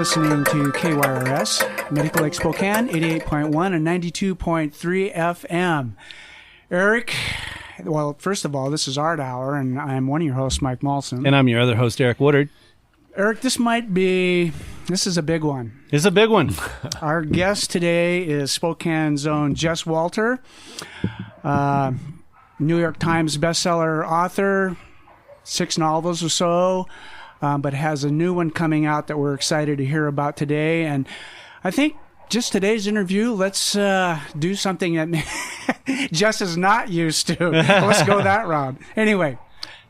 listening to KYRS, Medical Lake Spokane, 88.1 and 92.3 FM. Eric, well, first of all, this is Art Hour, and I'm one of your hosts, Mike Malson. And I'm your other host, Eric Woodard. Eric, this is a big one. It's a big one. Our guest today is Spokane's own Jess Walter, New York Times bestseller author, 6 novels or so, but has a new one coming out that we're excited to hear about today. And I think just today's interview, let's do something that Jess is not used to. Let's go that route. Anyway,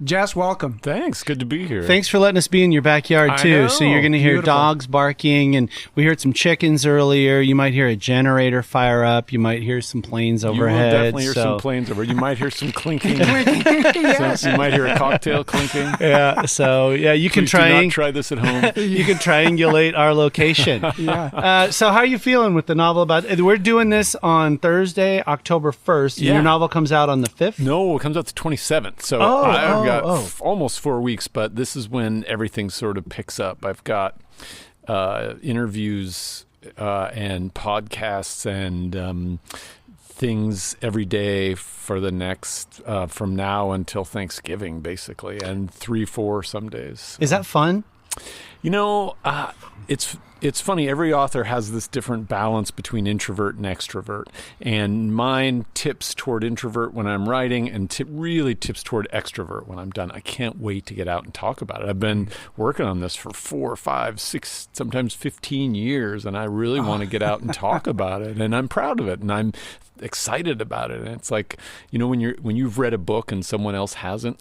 Jess, welcome. Thanks. Good to be here. Thanks for letting us be in your backyard, too. So you're going to hear dogs barking, and we heard some chickens earlier. You might hear a generator fire up. You might hear some planes overhead. You will definitely hear some planes over. You might hear some clinking. Yes. You might hear a cocktail clinking. Yeah. So, yeah, you can do not try this at home. You can triangulate our location. Yeah. So how are you feeling with the novel? We're doing this on Thursday, October 1st. And your novel comes out on the 5th? No, it comes out the 27th. So I've got almost 4 weeks, but this is when everything sort of picks up. I've got interviews and podcasts and things every day for the next from now until Thanksgiving, basically, and 3-4 some days. Is that fun? You know, it's funny. Every author has this different balance between introvert and extrovert, and mine tips toward introvert when I'm writing, and really tips toward extrovert when I'm done. I can't wait to get out and talk about it. I've been working on this for 4, 5, 6, sometimes 15 years, and I really want to get out and talk about it, and I'm proud of it, and I'm excited about it. And it's like, you know, when you've read a book and someone else hasn't,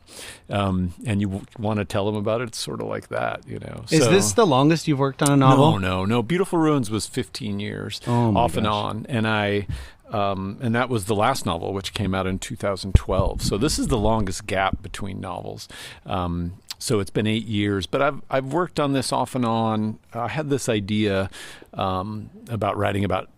and you want to tell them about it, it's sort of like that, you know. Is this the longest you've worked on a novel? No. Beautiful Ruins was 15 years, off and on, and and that was the last novel, which came out in 2012. So this is the longest gap between novels. So it's been 8 years, but I've worked on this off and on. I had this idea about writing about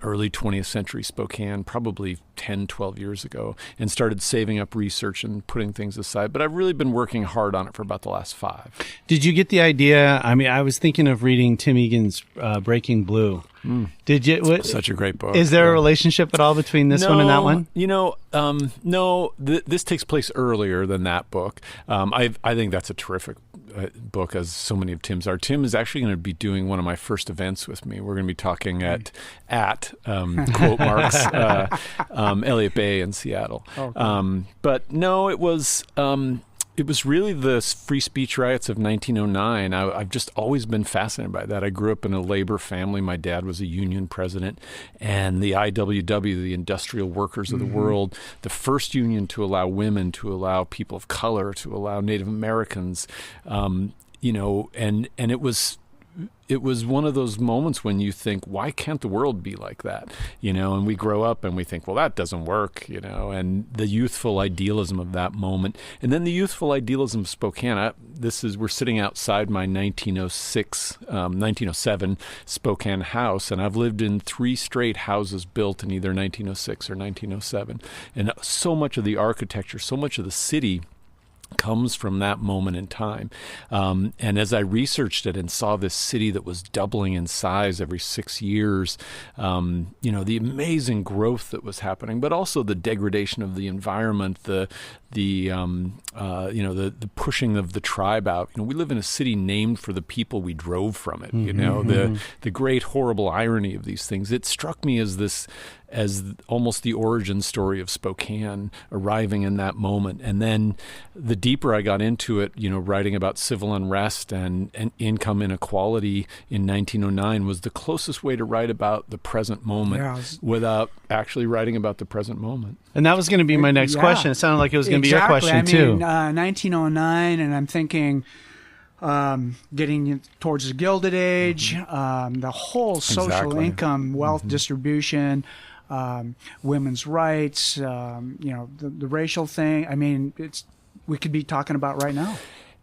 early 20th century Spokane, probably 10, 12 years ago, and started saving up research and putting things aside. But I've really been working hard on it for about the last 5. Did you get the idea? I mean, I was thinking of reading Tim Egan's Breaking Blue. Did you? Such a great book. Is there a relationship at all between this one and that one? You know, no. This takes place earlier than that book. I think that's a terrific book, as so many of Tim's are. Tim is actually going to be doing one of my first events with me. We're going to be talking at quote marks Elliott Bay in Seattle. Okay. But no, it was really the free speech riots of 1909. I've just always been fascinated by that. I grew up in a labor family. My dad was a union president, and the IWW, the Industrial Workers of the World, the first union to allow women, to allow people of color, to allow Native Americans, you know, and it was one of those moments when you think, why can't the world be like that? You know, and we grow up and we think, well, that doesn't work, you know, and the youthful idealism of that moment. And then the youthful idealism of Spokane. We're sitting outside my 1907 Spokane house, and I've lived in 3 straight houses built in either 1906 or 1907. And so much of the architecture, so much of the city comes from that moment in time. And as I researched it and saw this city that was doubling in size every 6 years, you know, the amazing growth that was happening, but also the degradation of the environment, the pushing of the tribe out. You know, we live in a city named for the people we drove from it. You know, the great horrible irony of these things. It struck me as almost the origin story of Spokane arriving in that moment. And then the deeper I got into it, you know, writing about civil unrest and income inequality in 1909 was the closest way to write about the present moment without actually writing about the present moment. And that was going to be my next question. It sounded like it was going to be your question, too. 1909, and I'm thinking getting towards the Gilded Age, the whole social income, wealth distribution, women's rights, you know, the racial thing. I mean, we could be talking about right now.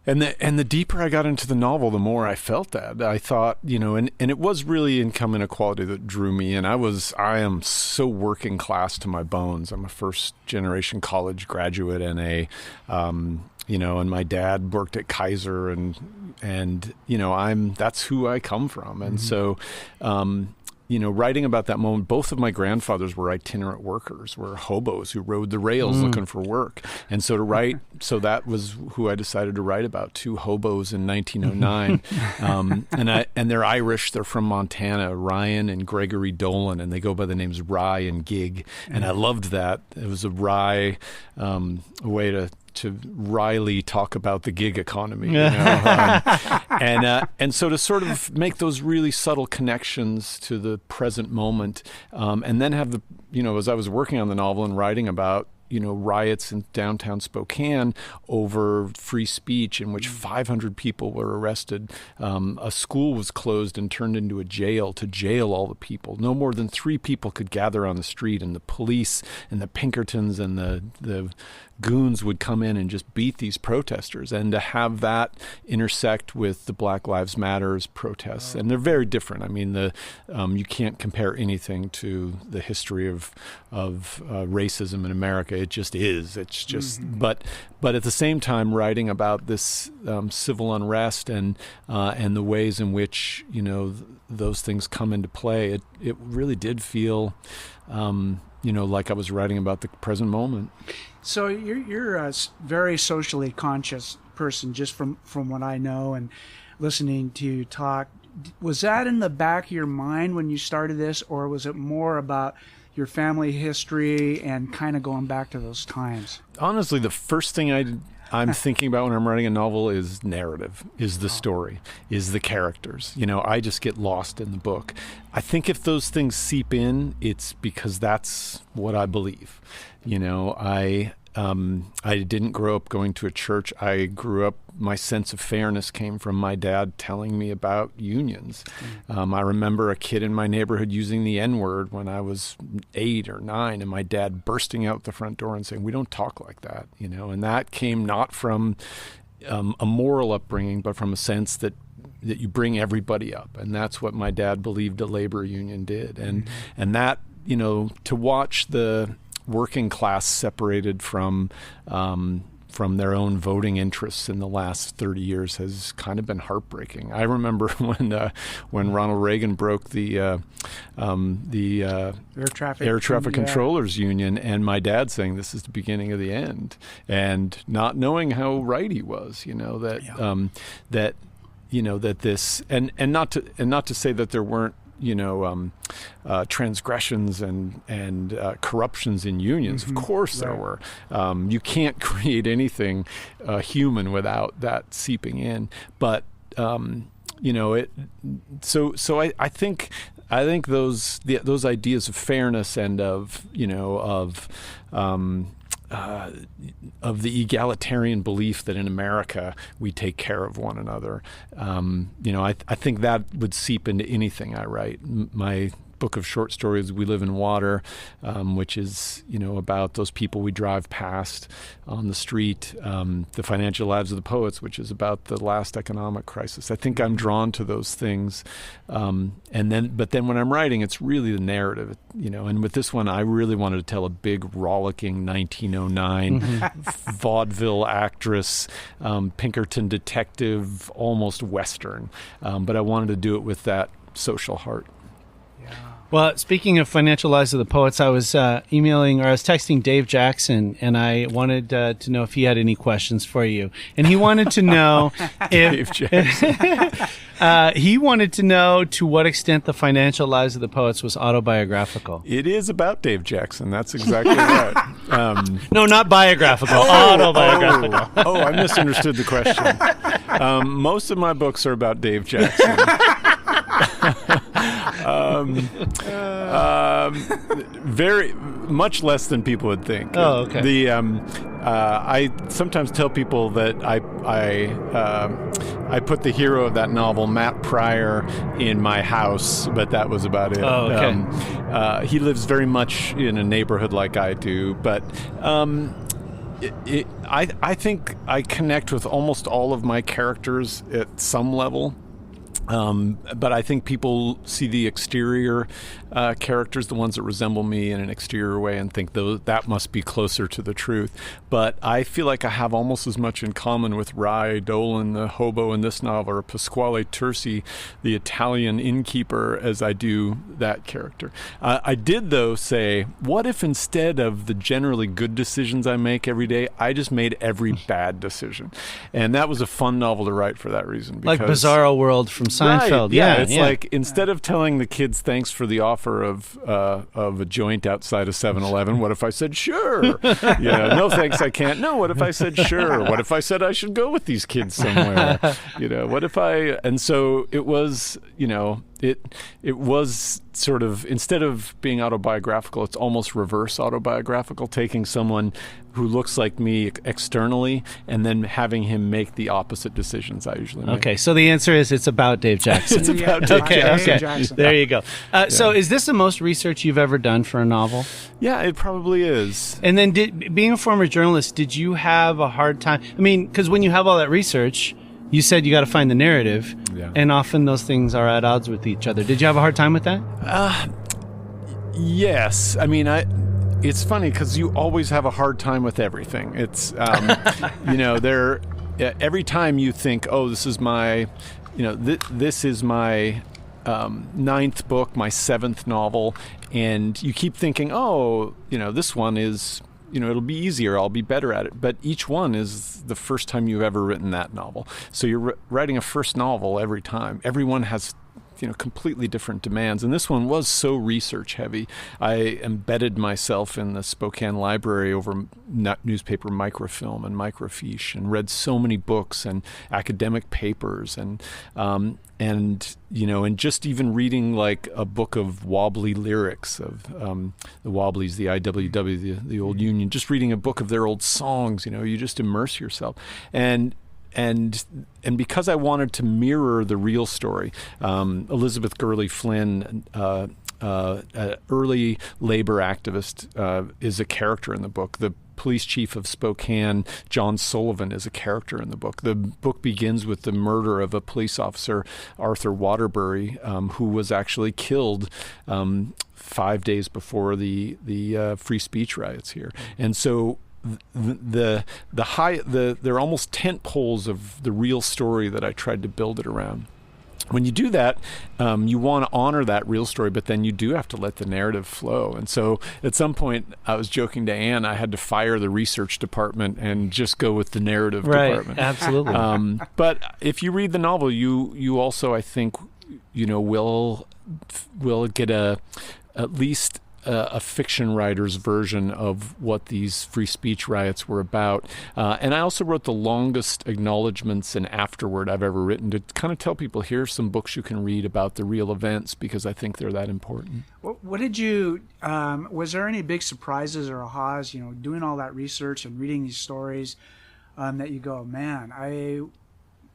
And the deeper I got into the novel, the more I felt that. I thought, you know, and it was really income inequality that drew me in. I am so working class to my bones. I'm a first generation college graduate and and my dad worked at KYRS, and that's who I come from, and so. Writing about that moment, both of my grandfathers were itinerant workers, were hobos who rode the rails looking for work. And so so that was who I decided to write about, two hobos in 1909. And they're Irish, they're from Montana, Ryan and Gregory Dolan, and they go by the names Rye and Gig. And I loved that. It was a wry way to wryly talk about the gig economy, and so to sort of make those really subtle connections to the present moment, and then have as I was working on the novel and writing about riots in downtown Spokane over free speech in which 500 people were arrested. A school was closed and turned into a jail to jail all the people. No more than 3 people could gather on the street, and the police and the Pinkertons and the goons would come in and just beat these protesters. And to have that intersect with the Black Lives Matters protests, and they're very different. I mean, you can't compare anything to the history of racism in America. It just is. It's just, but at the same time, writing about this civil unrest and the ways in which those things come into play, it really did feel, like I was writing about the present moment. So you're a very socially conscious person, just from what I know and listening to you talk. Was that in the back of your mind when you started this, or was it more about your family history and kind of going back to those times? Honestly, the first thing I'm thinking about when I'm writing a novel is narrative, is the story, is the characters. I just get lost in the book. I think if those things seep in, it's because that's what I believe. I didn't grow up going to a church. I grew up, my sense of fairness came from my dad telling me about unions. I remember a kid in my neighborhood using the N-word when I was 8 or 9, and my dad bursting out the front door and saying, "We don't talk like that," and that came not from a moral upbringing, but from a sense that you bring everybody up. And that's what my dad believed a labor union did. And that, to watch the working class separated from their own voting interests in the last 30 years has kind of been heartbreaking. I remember when Ronald Reagan broke the air traffic controllers union, and my dad saying this is the beginning of the end, and not knowing how right he was. That this, and not to say that there weren't transgressions and corruptions in unions. Of course there were. You can't create anything human without that seeping in. But I think those ideas of fairness and of the egalitarian belief that in America we take care of one another. I think that would seep into anything I write. My book of short stories, We Live in Water, which is, about those people we drive past on the street. The Financial Lives of the Poets, which is about the last economic crisis. I think I'm drawn to those things. But then when I'm writing, it's really the narrative, and with this one, I really wanted to tell a big rollicking 1909 vaudeville actress, Pinkerton detective, almost Western. But I wanted to do it with that social heart. Well, speaking of Financial Lives of the Poets, I was texting Dave Jackson, and I wanted to know if he had any questions for you. And he wanted to know Dave Jackson. He wanted to know to what extent the Financial Lives of the Poets was autobiographical. It is about Dave Jackson. That's exactly right. No, not biographical. Autobiographical. I misunderstood the question. Most of my books are about Dave Jackson. Very much less than people would think. Oh, okay. I sometimes tell people that I put the hero of that novel, Matt Pryor, in my house, but that was about it. Oh, okay. He lives very much in a neighborhood like I do, but I think I connect with almost all of my characters at some level. But I think people see the exterior characters, the ones that resemble me in an exterior way, and think that must be closer to the truth. But I feel like I have almost as much in common with Rai Dolan, the hobo in this novel, or Pasquale Tursi, the Italian innkeeper, as I do that character. I did, though, say, what if instead of the generally good decisions I make every day, I just made every bad decision? And that was a fun novel to write for that reason. Like Bizarro World from Seinfeld. Right, yeah, it's like instead of telling the kids thanks for the offer of a joint outside of 7-Eleven, what if I said sure? No thanks, I can't. No, what if I said sure? What if I said I should go with these kids somewhere? What if I? And so it was, it was sort of, instead of being autobiographical, it's almost reverse autobiographical, taking someone who looks like me externally and then having him make the opposite decisions I usually make. Okay, so the answer is it's about Dave Jackson. It's about Dave Jackson. There you go. So is this the most research you've ever done for a novel? Yeah, it probably is. And then being a former journalist, did you have a hard time? I mean, because when you have all that research, you said you got to find the narrative, and often those things are at odds with each other. Did you have a hard time with that? Yes. I mean, it's funny because you always have a hard time with everything. It's, every time you think, oh, this is my, this is my ninth book, my seventh novel, and you keep thinking, oh, this one is, it'll be easier, I'll be better at it. But each one is the first time you've ever written that novel. So you're writing a first novel every time. Everyone has completely different demands. And this one was so research heavy. I embedded myself in the Spokane library over newspaper microfilm and microfiche, and read so many books and academic papers, and just even reading like a book of wobbly lyrics of the Wobblies, the IWW, the old union, just reading a book of their old songs, you just immerse yourself. And because I wanted to mirror the real story, Elizabeth Gurley Flynn, early labor activist, is a character in the book. The police chief of Spokane, John Sullivan, is a character in the book. The book begins with the murder of a police officer, Arthur Waterbury, who was actually killed 5 days before the free speech riots here. And so there are almost tent poles of the real story that I tried to build it around. When you do that, you want to honor that real story, but then you do have to let the narrative flow. And so at some point, I was joking to Anne, I had to fire the research department and just go with the narrative department. Absolutely. But if you read the novel, you also, I think, will get at least a fiction writer's version of what these free speech riots were about. And I also wrote the longest acknowledgments and afterword I've ever written to kind of tell people, here's some books you can read about the real events, because I think they're that important. What did you, was there any big surprises or ahas, doing all that research and reading these stories that you go, man, I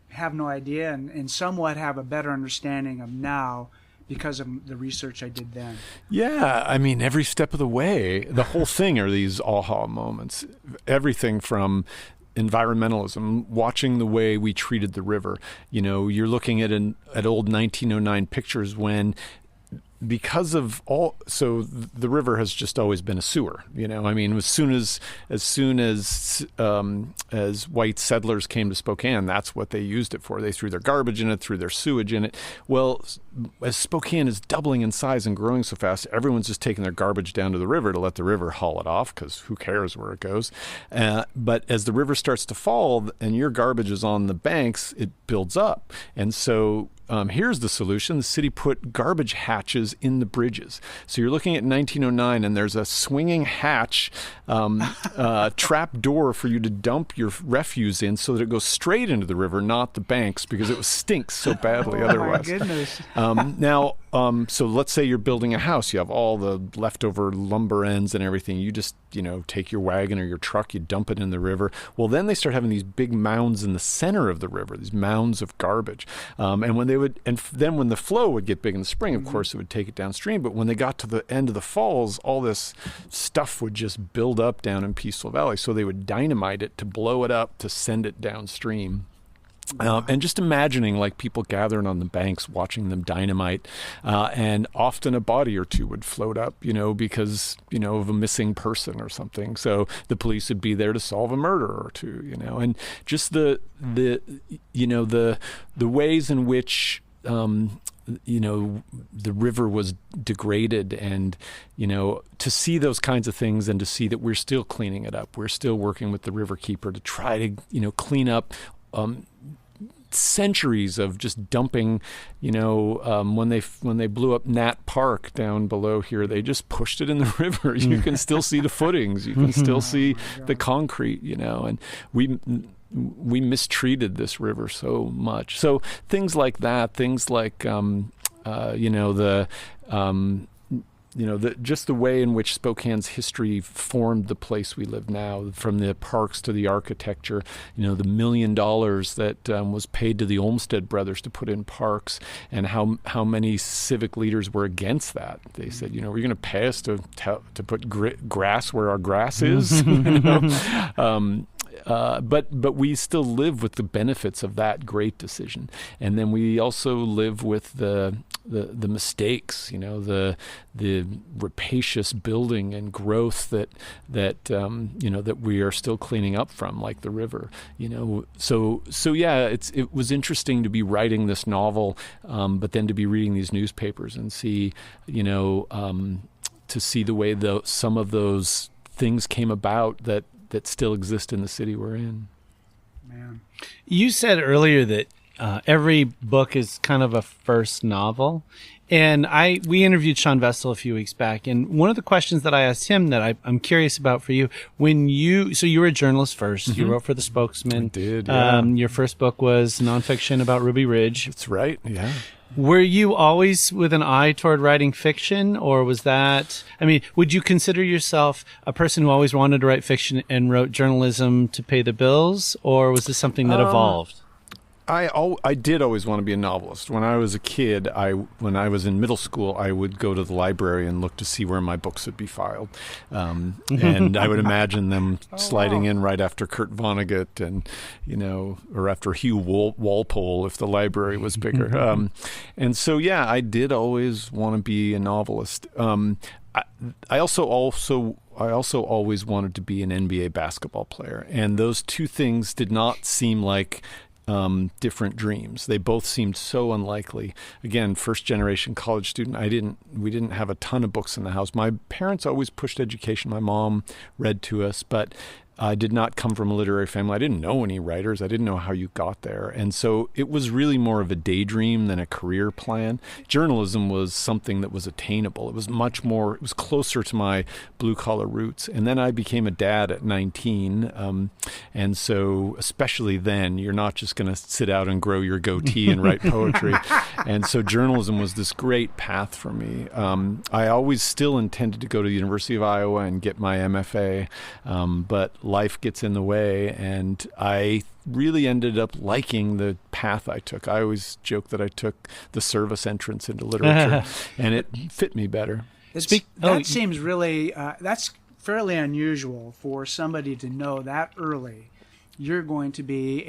have no idea, and somewhat have a better understanding of now because of the research I did then? Yeah, I mean, every step of the way, the whole thing are these aha moments. Everything from environmentalism, watching the way we treated the river. You're looking at old 1909 pictures when, because of so the river has just always been a sewer. I mean, as soon as white settlers came to Spokane, that's what they used it for. They threw their garbage in it, threw their sewage in it. Well, as Spokane is doubling in size and growing so fast, everyone's just taking their garbage down to the river to let the river haul it off, because who cares where it goes? But as the river starts to fall and your garbage is on the banks, it builds up. And so here's the solution. The city put garbage hatches in the bridges. So you're looking at 1909, and there's a swinging hatch, trap door for you to dump your refuse in, so that it goes straight into the river, not the banks, because it stinks so badly otherwise. Oh, my goodness. So let's say you're building a house. You have all the leftover lumber ends and everything. You just, take your wagon or your truck, you dump it in the river. Well, then they start having these big mounds in the center of the river, these mounds of garbage. And then when the flow would get big in the spring, of course, it would take it downstream. But when they got to the end of the falls, all this stuff would just build up down in Peaceful Valley. So they would dynamite it to blow it up, to send it downstream. And just imagining like people gathering on the banks, watching them dynamite, and often a body or two would float up, because, of a missing person or something. So the police would be there to solve a murder or two, and just the ways in which, the river was degraded, and, to see those kinds of things and to see that we're still cleaning it up. We're still working with the river keeper to try to, clean up, centuries of just dumping, when they blew up Nat Park down below here, they just pushed it in the river. You can still see the footings, you can still see the concrete, and we mistreated this river so much. So things like that, things like just the way in which Spokane's history formed the place we live now, from the parks to the architecture, the $1 million that was paid to the Olmsted brothers to put in parks, and how many civic leaders were against that. They said, we're going to pay us to put grass where our grass is. But we still live with the benefits of that great decision, and then we also live with the mistakes, the rapacious building and growth that we are still cleaning up from, like the river, So yeah, it was interesting to be writing this novel, but then to be reading these newspapers and see, to see the way some of those things came about that still exist in the city we're in. Man, you said earlier that every book is kind of a first novel, and we interviewed Sean Vestal a few weeks back, and one of the questions that I asked him that I'm curious about for you, so you were a journalist first, you wrote for The Spokesman. I did, yeah. Your first book was nonfiction about Ruby Ridge. That's right, yeah. Were you always with an eye toward writing fiction, or was that, would you consider yourself a person who always wanted to write fiction and wrote journalism to pay the bills, or was this something that evolved? I did always want to be a novelist. When I was a kid, when I was in middle school, I would go to the library and look to see where my books would be filed. And I would imagine them sliding in right after Kurt Vonnegut and, or after Hugh Walpole if the library was bigger. And so, yeah, I did always want to be a novelist. I also always wanted to be an NBA basketball player. And those two things did not seem like different dreams. They both seemed so unlikely. Again, first generation college student, we didn't have a ton of books in the house. My parents always pushed education. My mom read to us, but I did not come from a literary family. I didn't know any writers. I didn't know how you got there. And so it was really more of a daydream than a career plan. Journalism was something that was attainable. It was it was closer to my blue collar roots. And then I became a dad at 19. And so especially then, you're not just going to sit out and grow your goatee and write poetry. And so journalism was this great path for me. I always still intended to go to the University of Iowa and get my MFA, but life gets in the way, and I really ended up liking the path I took. I always joke that I took the service entrance into literature, and it fit me better. That seems really, that's fairly unusual for somebody to know that early you're going to be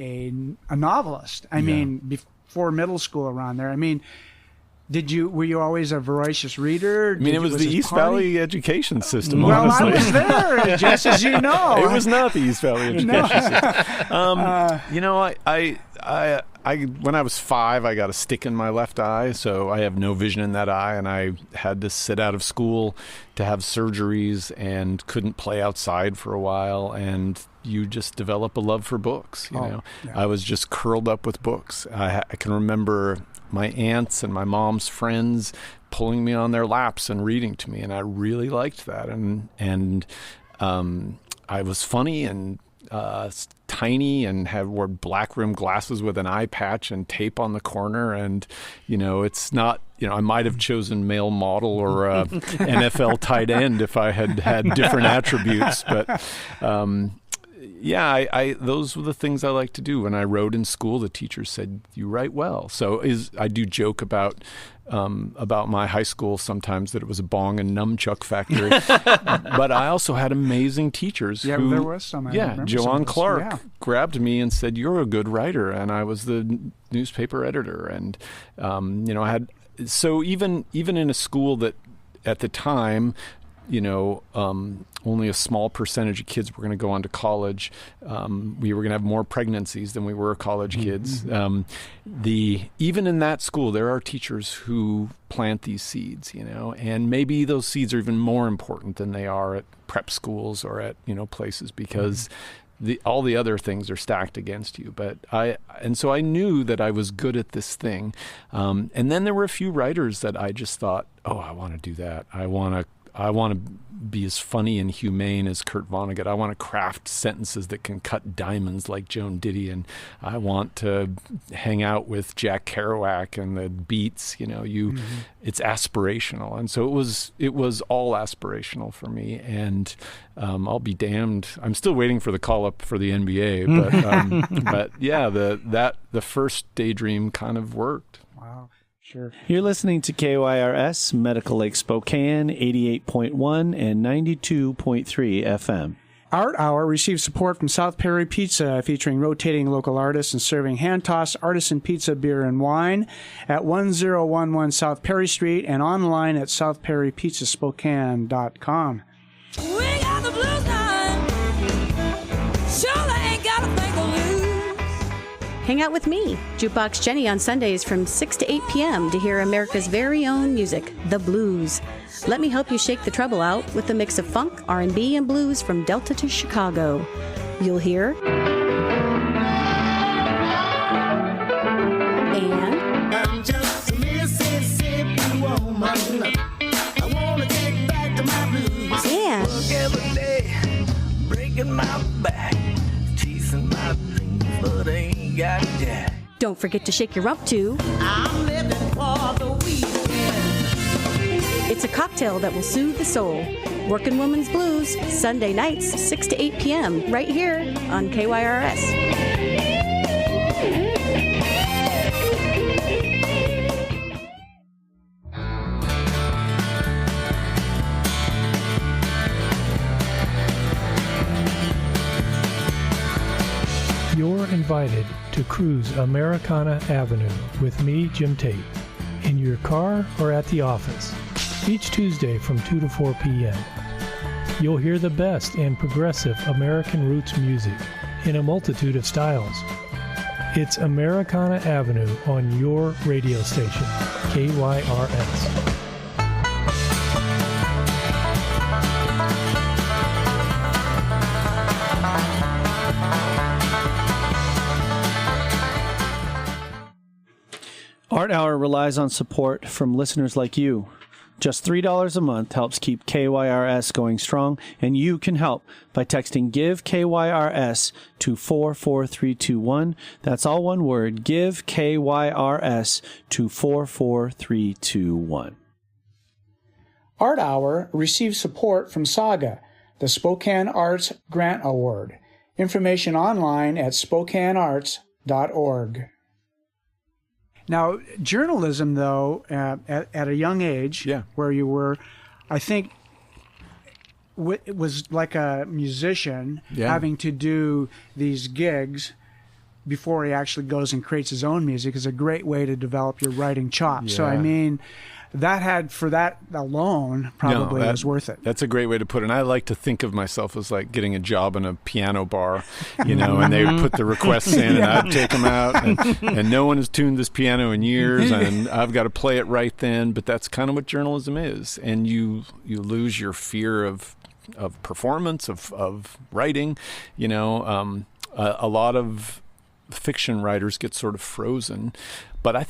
a novelist. I mean, before middle school around there. Were you always a voracious reader? It was the East Valley education system. Well, honestly. I was there, just as you know. It was not the East Valley education system. When I was 5, I got a stick in my left eye, so I have no vision in that eye, and I had to sit out of school to have surgeries and couldn't play outside for a while, and you just develop a love for books. Yeah. I was just curled up with books. I can remember my aunts and my mom's friends pulling me on their laps and reading to me, and I really liked that. And I was funny and tiny and wore black rimmed glasses with an eye patch and tape on the corner. And it's not, I might have chosen male model or NFL tight end if I had had different attributes, but those were the things I like to do. When I wrote in school, the teachers said, "You write well." So I do joke about about my high school sometimes, that it was a bong and nunchuck factory. But I also had amazing teachers. Yeah, who, there was some. I remember some Joanne of those. Clark Yeah. grabbed me and said, "You're a good writer," and I was the newspaper editor. And I had even in a school that at the time, only a small percentage of kids were going to go on to college. We were going to have more pregnancies than we were college kids. Even in that school, there are teachers who plant these seeds, and maybe those seeds are even more important than they are at prep schools or at, places, because all the other things are stacked against you. So I knew that I was good at this thing. And then there were a few writers that I just thought, oh, I want to do that. I want to be as funny and humane as Kurt Vonnegut. I want to craft sentences that can cut diamonds like Joan Didion. I want to hang out with Jack Kerouac and the Beats. It's aspirational, and so it was all aspirational for me. And I'll be damned. I'm still waiting for the call up for the NBA, but yeah, the first daydream kind of worked. Wow. Sure. You're listening to KYRS, Medical Lake Spokane, 88.1 and 92.3 FM. Art Hour receives support from South Perry Pizza, featuring rotating local artists and serving hand-tossed artisan pizza, beer, and wine at 1011 South Perry Street and online at southperrypizzaspokane.com. We got the blues now. Surely ain't got a thing to lose. Hang out with me, Jukebox Jenny, on Sundays from 6 to 8 p.m. to hear America's very own music, the blues. Let me help you shake the trouble out with a mix of funk, R&B, and blues from Delta to Chicago. You'll hear... And... I'm just a Mississippi woman. I want to get back to my blues. And... Work every day, breaking my back, chasing my dreams, but I ain't got jack. Don't forget to shake your rump to... I'm living for the weekend. It's a cocktail that will soothe the soul. Working Woman's Blues, Sunday nights, 6 to 8 p.m., right here on KYRS. You're invited to cruise Americana Avenue with me, Jim Tate, in your car or at the office, each Tuesday from 2 to 4 p.m. You'll hear the best and progressive American roots music in a multitude of styles. It's Americana Avenue on your radio station, KYRS. Art Hour relies on support from listeners like you. Just $3 a month helps keep KYRS going strong, and you can help by texting GIVE KYRS to 44321. That's all one word, GIVE KYRS to 44321. Art Hour receives support from Saga, the Spokane Arts Grant Award. Information online at spokanearts.org. Now, journalism, though, at a young age, where you were, I think it was like a musician having to do these gigs before he actually goes and creates his own music is a great way to develop your writing chops. So, I mean, for that alone probably was worth it. That's a great way to put it. And I like to think of myself as like getting a job in a piano bar, and they would put the requests in and I'd take them out and no one has tuned this piano in years and I've got to play it right then. But that's kind of what journalism is. And you lose your fear of performance, of writing. A lot of fiction writers get sort of frozen. But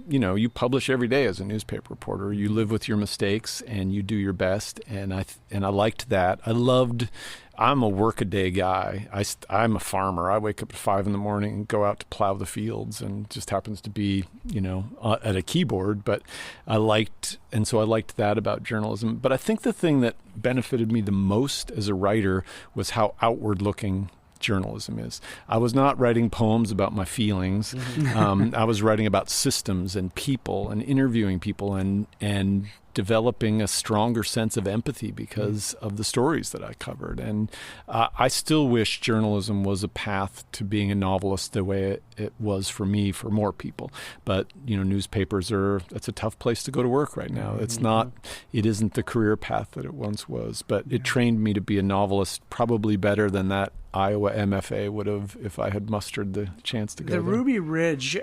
you publish every day as a newspaper reporter. You live with your mistakes and you do your best. And I liked that. I'm a work-a-day guy. I'm a farmer. I wake up at 5 a.m. and go out to plow the fields, and just happens to be, at a keyboard. But I liked that about journalism. But I think the thing that benefited me the most as a writer was how outward-looking journalism is. I was not writing poems about my feelings. I was writing about systems and people and interviewing people and developing a stronger sense of empathy because of the stories that I covered. And I still wish journalism was a path to being a novelist the way it was for me, for more people. But, newspapers that's a tough place to go to work right now. It isn't the career path that it once was, but it trained me to be a novelist probably better than that Iowa MFA would have if I had mustered the chance to go The there. Ruby Ridge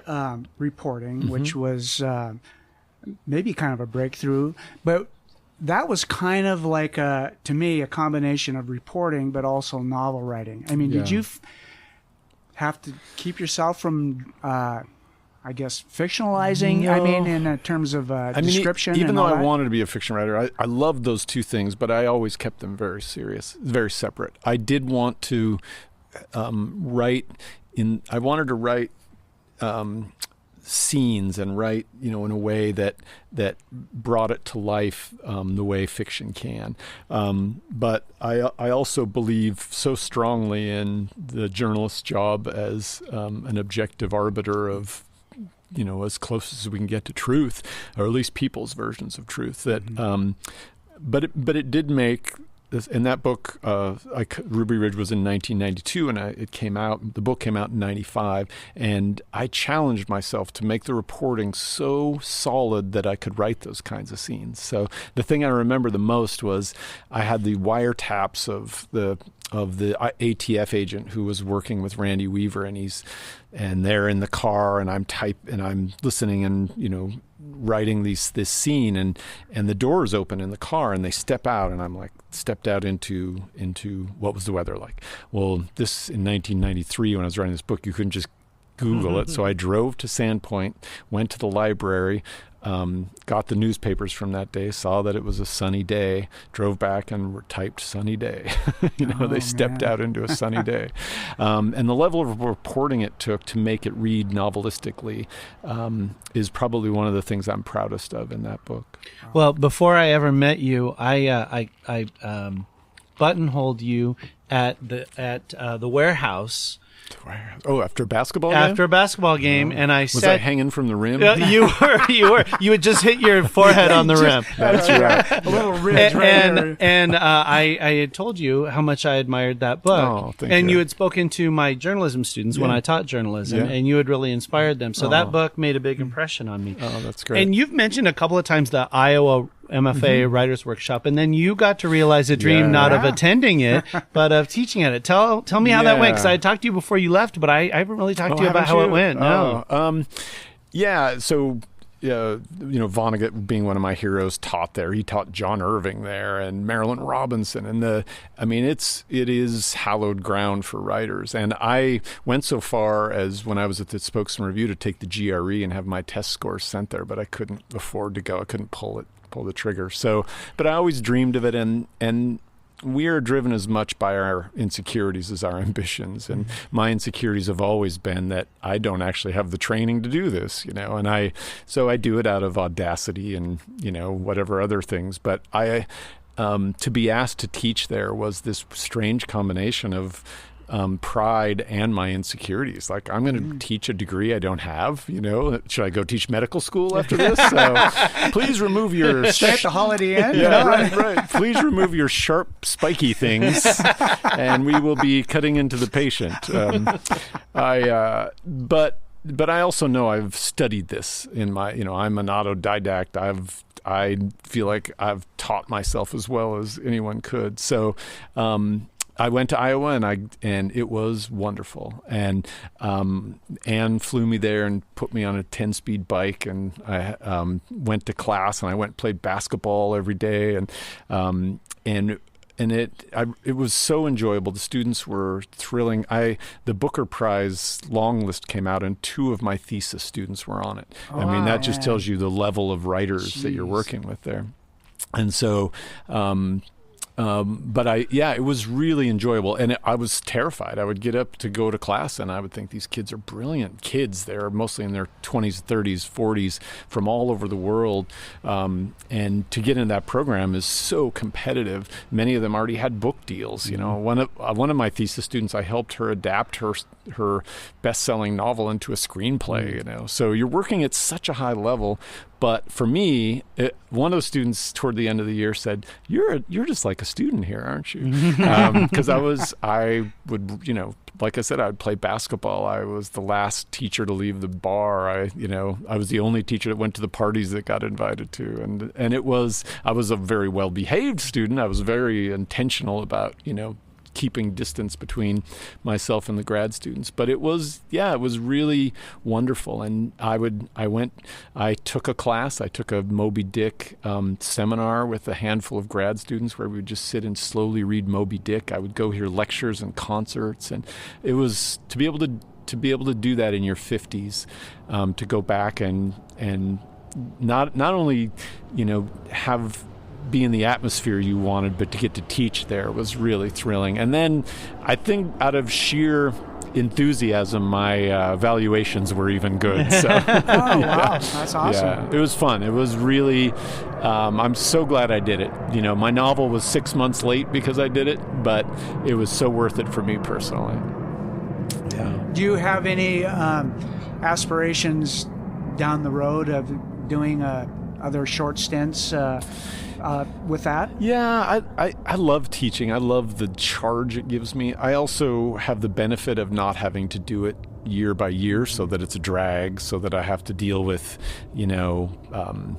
reporting, which was maybe kind of a breakthrough, but that was kind of like, to me, a combination of reporting but also novel writing. I mean, did you have to keep yourself from, I guess, fictionalizing? No. I mean, in terms of description. Even and though all I that? wanted to be a fiction writer, I loved those two things, but I always kept them very serious, very separate. I did want to write I wanted to write scenes and write, in a way that brought it to life the way fiction can. But I also believe so strongly in the journalist's job as an objective arbiter of, as close as we can get to truth, or at least people's versions of truth. That, but it did make. In that book, Ruby Ridge was in 1992, and it came out. The book came out in 95, and I challenged myself to make the reporting so solid that I could write those kinds of scenes. So the thing I remember the most was I had the wiretaps of the ATF agent who was working with Randy Weaver, and they're in the car, and I'm listening, and writing this scene, and the doors open in the car, and they step out, and I'm like stepped out into what was the weather like. Well, this in 1993 when I was writing this book, you couldn't just Google it. So I drove to Sandpoint, went to the library, got the newspapers from that day, saw that it was a sunny day, drove back and typed sunny day. They stepped out into a sunny day. And the level of reporting it took to make it read novelistically is probably one of the things I'm proudest of in that book. Well, before I ever met you, I buttonholed you at the warehouse. Oh, after a basketball game? After a basketball game, and I Was said, I hanging from the rim? You were. You had just hit your forehead on the rim. That's right. A little ridge right there. And I had told you how much I admired that book. Oh, thank and you. you had spoken to my journalism students when I taught journalism, Yeah. and you had really inspired them. So that book made a big impression on me. Oh, that's great. And you've mentioned a couple of times the Iowa MFA Writers Workshop, and then you got to realize a dream not of attending it, but of teaching at it. Tell me how that went, because I talked to you before you left, but I haven't really talked to you about how it went. No. So Vonnegut being one of my heroes taught there. He taught John Irving there and Marilyn Robinson, and it is hallowed ground for writers. And I went so far as when I was at the Spokesman Review to take the GRE and have my test scores sent there, but I couldn't afford to go. I couldn't pull the trigger. So, but I always dreamed of it, and we are driven as much by our insecurities as our ambitions. And my insecurities have always been that I don't actually have the training to do this, and so I do it out of audacity and, whatever other things. But to be asked to teach there was this strange combination of pride and my insecurities. Like, I'm going to teach a degree I don't have, should I go teach medical school after this? So please remove your... Stay at the Holiday Inn? Yeah, right. Please remove your sharp, spiky things, and we will be cutting into the patient. But I also know I've studied this in my, I'm an autodidact. I feel like I've taught myself as well as anyone could. So, I went to Iowa, and it was wonderful. And Anne flew me there and put me on a 10-speed bike, and I went to class, and I went and played basketball every day, and it was so enjoyable. The students were thrilling. The Booker Prize long list came out, and 2 of my thesis students were on it. That just tells you the level of writers that you're working with there. And so But it was really enjoyable, and I was terrified. I would get up to go to class, and I would think these kids are brilliant kids. They're mostly in their 20s, 30s, 40s, from all over the world, and to get in that program is so competitive. Many of them already had book deals. You know, one of my thesis students, I helped her adapt her best-selling novel into a screenplay. You know, so you're working at such a high level. But for me, one of the students toward the end of the year said, "You're just like a student here, aren't you?" Because I would, you know, like I said, I'd play basketball. I was the last teacher to leave the bar. I was the only teacher that went to the parties that got invited to, and I was a very well-behaved student. I was very intentional about, you know, keeping distance between myself and the grad students, but it was really wonderful. And I took a class. I took a Moby Dick seminar with a handful of grad students where we would just sit and slowly read Moby Dick. I would go hear lectures and concerts, and it was to be able to do that in your 50s, to go back and not only, you know, be in the atmosphere you wanted, but to get to teach there was really thrilling. And then I think out of sheer enthusiasm, my evaluations were even good. So, Oh, wow. That's awesome. yeah, it was fun. It was really, I'm so glad I did it. You know, my novel was 6 months late because I did it, but it was so worth it for me personally. Yeah. Do you have any aspirations down the road of doing other short stints with that? Yeah, I love teaching. I love the charge it gives me. I also have the benefit of not having to do it year by year, so that it's a drag, so that I have to deal with, you know,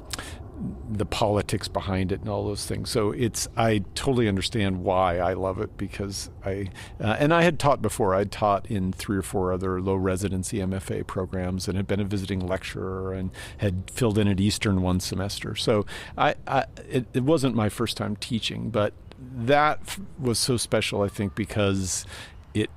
the politics behind it and all those things. So I totally understand why I love it, because and I had taught before. I'd taught in 3 or 4 other low residency MFA programs and had been a visiting lecturer and had filled in at Eastern one semester. So it wasn't my first time teaching, but that was so special, I think, because it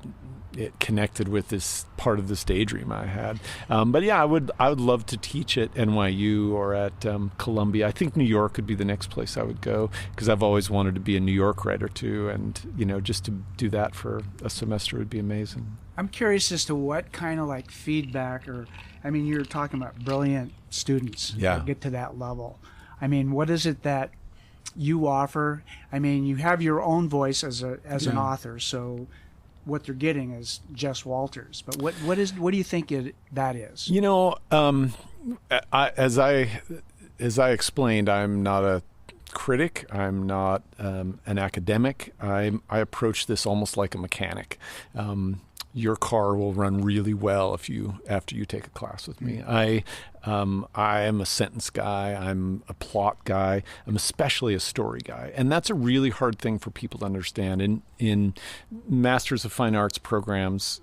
connected with this part of this daydream I had. But yeah, I would love to teach at NYU or at Columbia. I think New York would be the next place I would go, because I've always wanted to be a New York writer too, and you know, just to do that for a semester would be amazing. I'm curious as to what kind of like feedback, or I mean, you're talking about brilliant students that get to that level. I mean, what is it that you offer? I mean, you have your own voice as an author, so what they're getting is Jess Walters. But what do you think that is? You know, as I explained, I'm not a critic. I'm not an academic. I approach this almost like a mechanic. Your car will run really well after you take a class with me. I am a sentence guy. I'm a plot guy. I'm especially a story guy, and that's a really hard thing for people to understand. In Masters of Fine Arts programs,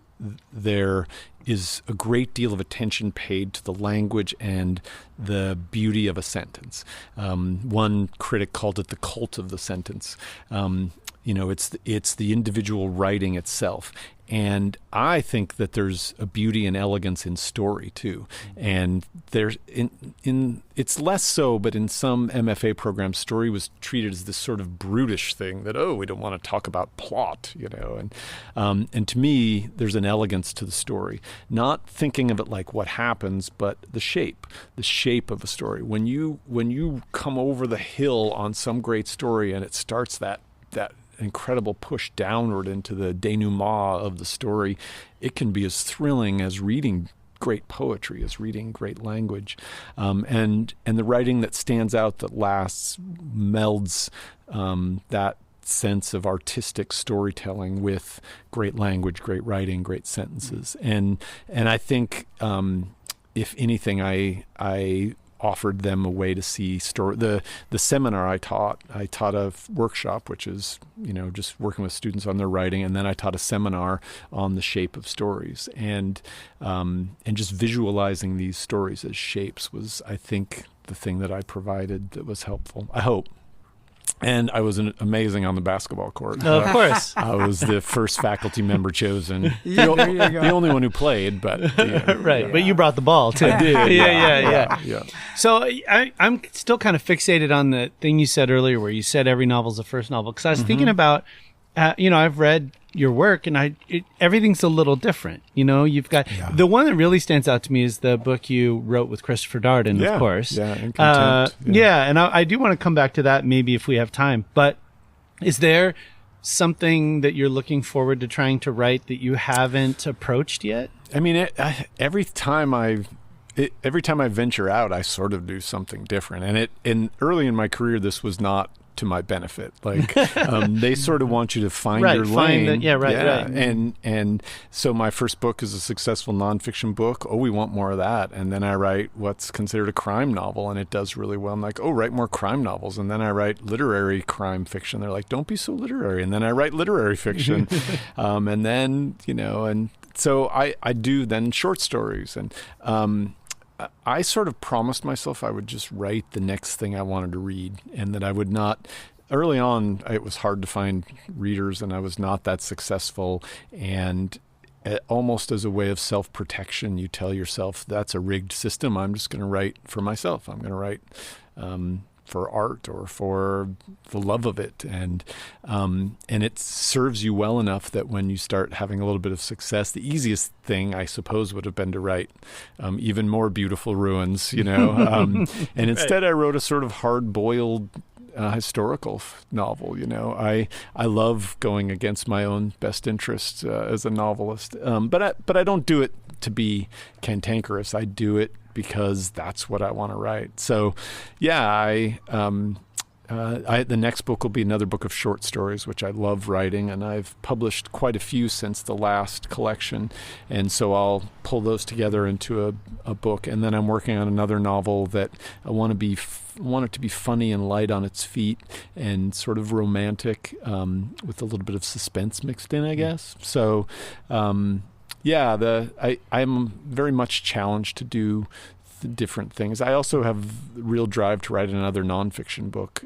there is a great deal of attention paid to the language and the beauty of a sentence. One critic called it the cult of the sentence. You know, it's the individual writing itself. And I think that there's a beauty and elegance in story too. And there's it's less so, but in some MFA programs, story was treated as this sort of brutish thing that, we don't want to talk about plot, you know. And to me, there's an elegance to the story. Not thinking of it like what happens, but the shape of a story. When you come over the hill on some great story and it starts that incredible push downward into the denouement of the story, it can be as thrilling as reading great poetry, as reading great language. And the writing that stands out, that lasts, melds that sense of artistic storytelling with great language, great writing, great sentences. And I think, if anything, I offered them a way to see story. The seminar I taught a workshop, which is, you know, just working with students on their writing, and then I taught a seminar on the shape of stories, and just visualizing these stories as shapes was, I think, the thing that I provided that was helpful. I hope. And I was amazing on the basketball court. Of course. I was the first faculty member chosen. Yeah, there you go. The only one who played, but Right, but you brought the ball too. I did. Yeah. So I'm still kind of fixated on the thing you said earlier, where you said every novel's a first novel. Because I was thinking about, I've read your work, and everything's a little different. You've got the one that really stands out to me is the book you wrote with Christopher Darden, of course. Yeah, in Contempt. And I do want to come back to that maybe if we have time. But is there something that you're looking forward to trying to write that you haven't approached yet? I mean, every time I venture out, I sort of do something different. And early in my career, this was not to my benefit. Like they sort of want you to find your lane. Right. And so my first book is a successful nonfiction book. Oh, we want more of that. And then I write what's considered a crime novel, and it does really well. I'm like, oh, write more crime novels. And then I write literary crime fiction. They're like, don't be so literary. And then I write literary fiction. And then, and so I do then short stories. And I sort of promised myself I would just write the next thing I wanted to read, and that I would not. Early on, it was hard to find readers, and I was not that successful. And almost as a way of self-protection, you tell yourself that's a rigged system. I'm just going to write for myself. I'm going to write for art or for the love of it, and it serves you well enough that when you start having a little bit of success, the easiest thing I suppose would have been to write even more Beautiful Ruins, and instead I wrote a sort of hard-boiled historical novel. I love going against my own best interests as a novelist, but I don't do it to be cantankerous. I do it because that's what I want to write. So, the next book will be another book of short stories, which I love writing, and I've published quite a few since the last collection, and so I'll pull those together into a book. And then I'm working on another novel that I want it to be funny and light on its feet and sort of romantic, with a little bit of suspense mixed in, I guess. So. I'm very much challenged to do different things. I also have real drive to write another nonfiction book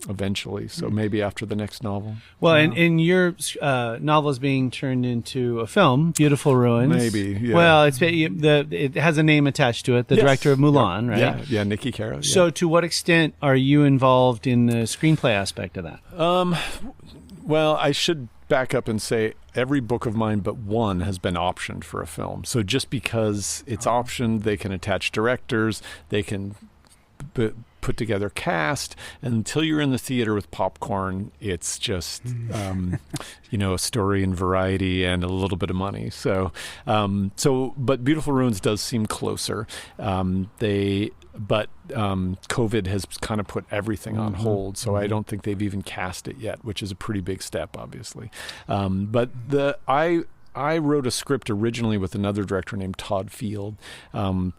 eventually, so maybe after the next novel. Well, and your novel is being turned into a film, Beautiful Ruins. Maybe, yeah. Well, it has a name attached to it, the director of Mulan, right? Yeah, Nikki Caro. So to what extent are you involved in the screenplay aspect of that? Well, I should back up and say every book of mine but one has been optioned for a film. So just because it's optioned, they can attach directors, they can put together cast, and until you're in the theater with popcorn, it's just a story and variety and a little bit of money. So but Beautiful Ruins does seem closer. But COVID has kind of put everything on hold, so I don't think they've even cast it yet, which is a pretty big step, obviously. But I wrote a script originally with another director named Todd Field,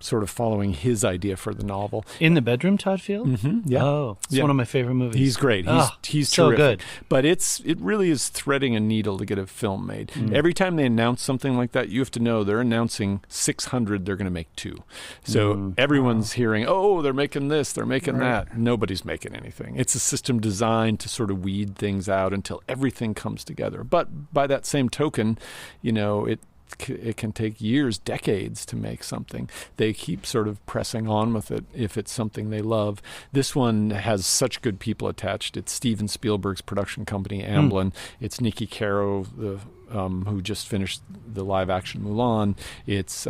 sort of following his idea for the novel. In the Bedroom, Todd Field? Mm-hmm, yeah. Oh, it's one of my favorite movies. He's great. He's so terrific. good. But it really is threading a needle to get a film made. Every time they announce something like that, you have to know they're announcing 600, they're going to make 2. So everyone's hearing, oh, they're making this, they're making that. Nobody's making anything. It's a system designed to sort of weed things out until everything comes together. But by that same token, it can take years, decades to make something. They keep sort of pressing on with it if it's something they love. This one has such good people attached. It's Steven Spielberg's production company, Amblin. It's Nikki Caro, who just finished the live-action Mulan. It's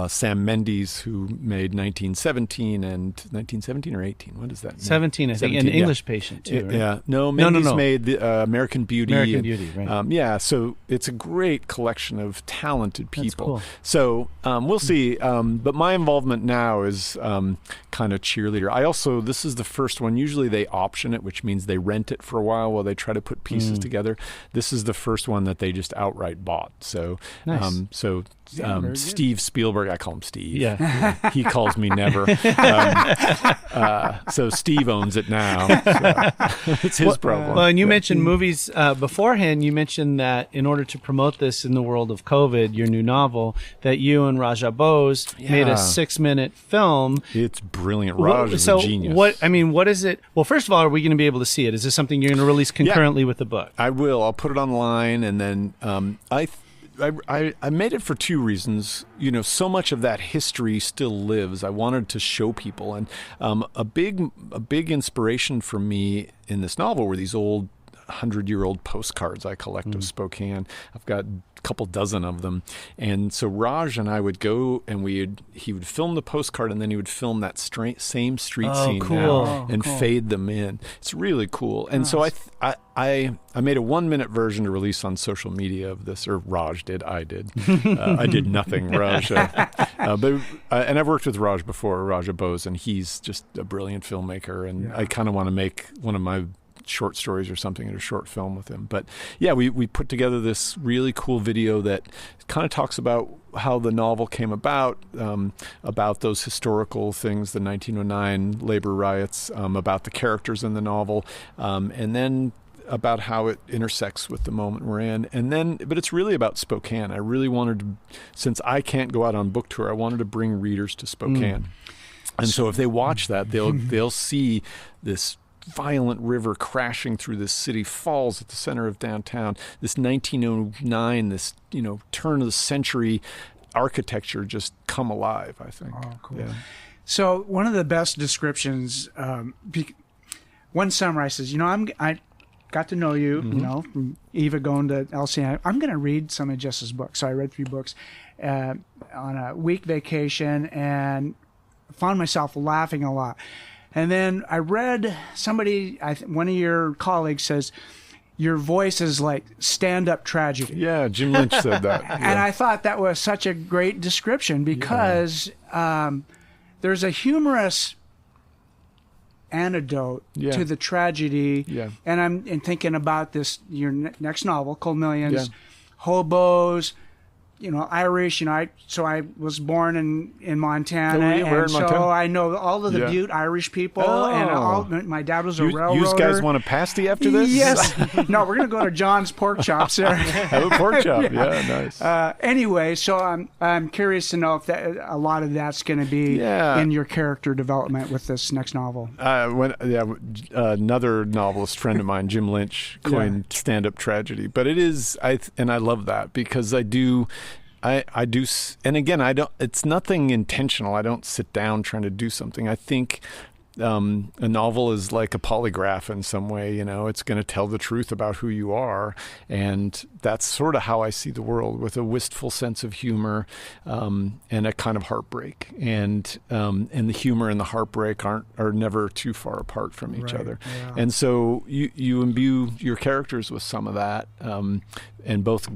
Sam Mendes, who made 1917 and 1917 or 18. What is that? 17, I think. 17, An English Patient, too, right? Yeah. No, Mendes No. made the American Beauty. American Beauty, right. So it's a great collection of talented people. That's cool. So we'll see. But my involvement now is kind of cheerleader. This is the first one. Usually they option it, which means they rent it for a while they try to put pieces together. This is the first one that they just outright bought. So, nice. Steve Spielberg Spielberg. I call him Steve. Yeah. He calls me never. So Steve owns it now. So it's his problem. Well, and you mentioned movies beforehand. You mentioned that in order to promote this in the world of COVID, your new novel, that you and Raja Bose made a 6-minute film. It's brilliant. Raj is a genius. What is it? Well, first of all, are we going to be able to see it? Is this something you're going to release concurrently with the book? I will. I'll put it online, and then I made it for 2 reasons. You know, so much of that history still lives. I wanted to show people, and a big inspiration for me in this novel were these old 100-year-old postcards I collect of Spokane. I've got a couple dozen of them, and so Raj and I would go, and he would film the postcard, and then he would film that same street scene and fade them in. It's really cool. And so I made a 1-minute version to release on social media of this, or Raj did. I did. I did nothing, Raj. And I've worked with Raj before, Raja Bose, and he's just a brilliant filmmaker. And I kind of want to make one of my short stories or something in a short film with him. But yeah, we put together this really cool video that kind of talks about how the novel came about those historical things, the 1909 labor riots, about the characters in the novel, and then about how it intersects with the moment we're in. But it's really about Spokane. I really wanted to, since I can't go out on book tour, I wanted to bring readers to Spokane. And so if they watch that, they'll see this violent river crashing through this city, falls at the center of downtown. This 1909, this turn of the century architecture just come alive, I think. Oh, cool. Yeah. So one of the best descriptions, one samurai says, I got to know you, from Eva going to LCN. I'm going to read some of Jess's books. So I read 3 books on a week vacation and found myself laughing a lot. And then I read one of your colleagues says, your voice is like stand-up tragedy. Yeah, Jim Lynch said that. And I thought that was such a great description because there's a humorous antidote to the tragedy. Yeah. And I'm thinking about this, your next novel, Cold Millions, hobos, Irish, so I was born in Montana, Montana? So I know all of the Butte Irish people, and my dad was a railroader. You guys want a pasty after this? Yes. No, we're going to go to John's Pork Chops there. Have a pork chop, nice. Anyway, so I'm curious to know if a lot of that's going to be in your character development with this next novel. Another novelist friend of mine, Jim Lynch, coined stand-up tragedy, but it is, and I love that because I do, and again, it's nothing intentional. I don't sit down trying to do something. I think a novel is like a polygraph in some way. It's going to tell the truth about who you are, and that's sort of how I see the world, with a wistful sense of humor and a kind of heartbreak. And the humor and the heartbreak are never too far apart from each other. Yeah. And so you imbue your characters with some of that. And both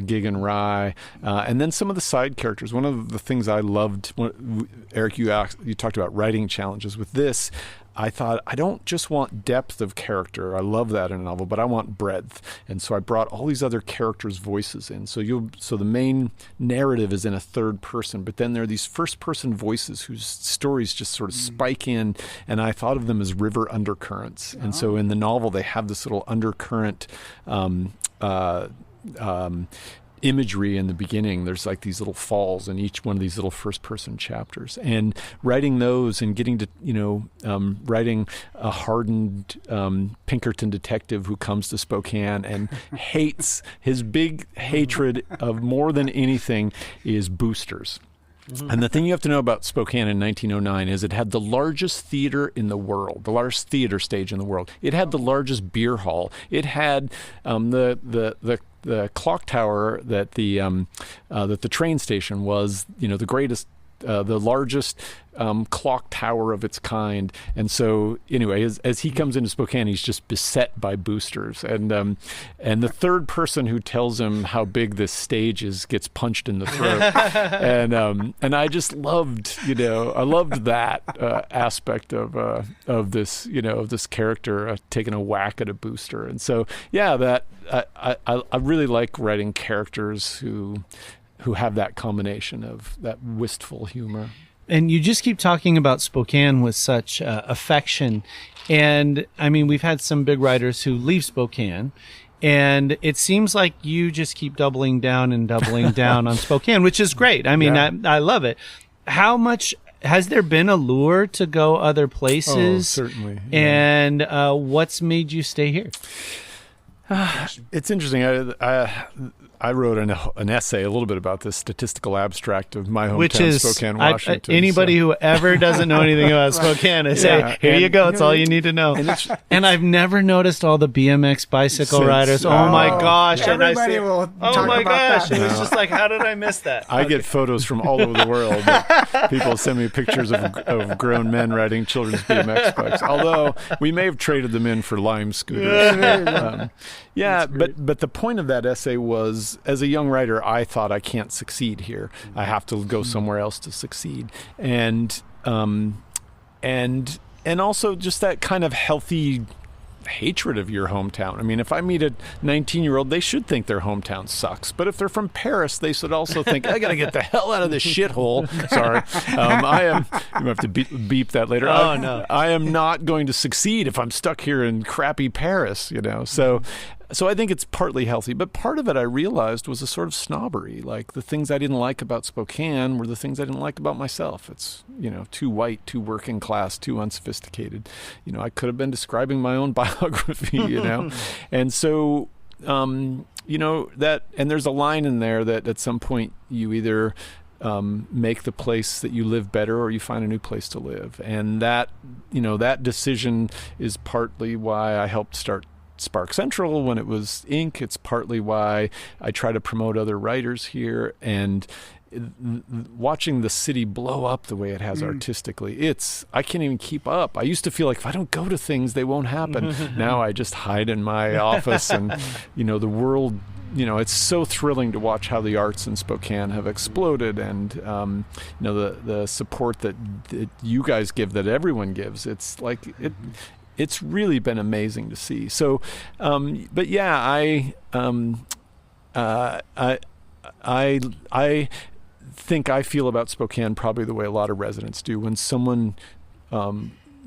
Gig and Rye, and then some of the side characters. One of the things I loved, Eric, you talked about writing challenges. With this, I thought, I don't just want depth of character. I love that in a novel, but I want breadth. And so I brought all these other characters' voices in. So the main narrative is in a third person, but then there are these first-person voices whose stories just sort of spike in, and I thought of them as river undercurrents. And so in the novel, they have this little undercurrent imagery in the beginning. There's like these little falls in each one of these little first-person chapters, and writing those and getting to writing a hardened Pinkerton detective who comes to Spokane and hates, his big hatred of more than anything is boosters. And the thing you have to know about Spokane in 1909 is it had the largest theater in the world, the largest theater stage in the world. It had the largest beer hall. It had the clock tower that the train station was, the greatest, the largest clock tower of its kind. And so anyway, as he comes into Spokane, he's just beset by boosters. And the third person who tells him how big this stage is gets punched in the throat. And I just loved, I loved that aspect of this, of this character taking a whack at a booster. And so, that I really like writing characters who who have that combination of that wistful humor. And you just keep talking about Spokane with such affection. And I mean, we've had some big writers who leave Spokane, and it seems like you just keep doubling down and doubling down on Spokane, which is great. I mean, I love it. How much has there been a lure to go other places? Oh, certainly. Yeah. And what's made you stay here? It's interesting. I wrote an essay a little bit about this statistical abstract of my hometown, Which is, Spokane, Washington. Anybody who ever doesn't know anything about Spokane, I say, here you go. It's all you need to know. And I've never noticed all the BMX bicycle riders. Oh my gosh. Everybody will oh my gosh. That. It was just like, how did I miss that? I get photos from all over the world. People send me pictures of grown men riding children's BMX bikes. Although we may have traded them in for Lime scooters. But the point of that essay was, as a young writer, I thought I can't succeed here. I have to go somewhere else to succeed. And also just that kind of healthy hatred of your hometown. I mean, if I meet a 19-year-old, they should think their hometown sucks. But if they're from Paris, they should also think, I got to get the hell out of this shithole. Sorry. You have to beep that later. Oh, no. I am not going to succeed if I'm stuck here in crappy Paris, So I think it's partly healthy, but part of it I realized was a sort of snobbery. Like the things I didn't like about Spokane were the things I didn't like about myself. It's, too white, too working class, too unsophisticated. I could have been describing my own biography, And so, that, and there's a line in there that at some point you either make the place that you live better or you find a new place to live. And that, that decision is partly why I helped start Spark Central when it was Inc. It's partly why I try to promote other writers here, and watching the city blow up the way it has artistically, I can't even keep up. I used to feel like if I don't go to things, they won't happen. Now I just hide in my office, and the world. It's so thrilling to watch how the arts in Spokane have exploded, and the support that you guys give, that everyone gives. It's like it. It's really been amazing to see. So, but yeah, I think I feel about Spokane probably the way a lot of residents do. When someone